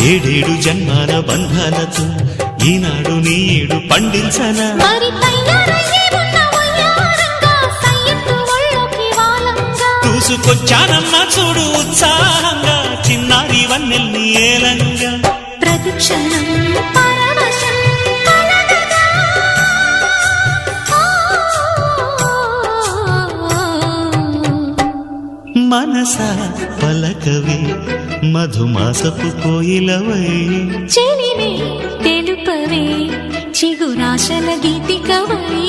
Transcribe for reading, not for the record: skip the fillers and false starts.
ఏడేడు జన్మాల బంధాలతో ఈనాడు నీడు పండించనా చూసుకొచ్చానమ్మా చూడు ఉత్సాహంగా చిన్నారి వన్నెల్ని ఏలంగా ప్రతిక్షణం మనసా పలకవే మధుమాసపు కోయిలవై చెలిమే తెలుపవే చిగురాశల గీతికవై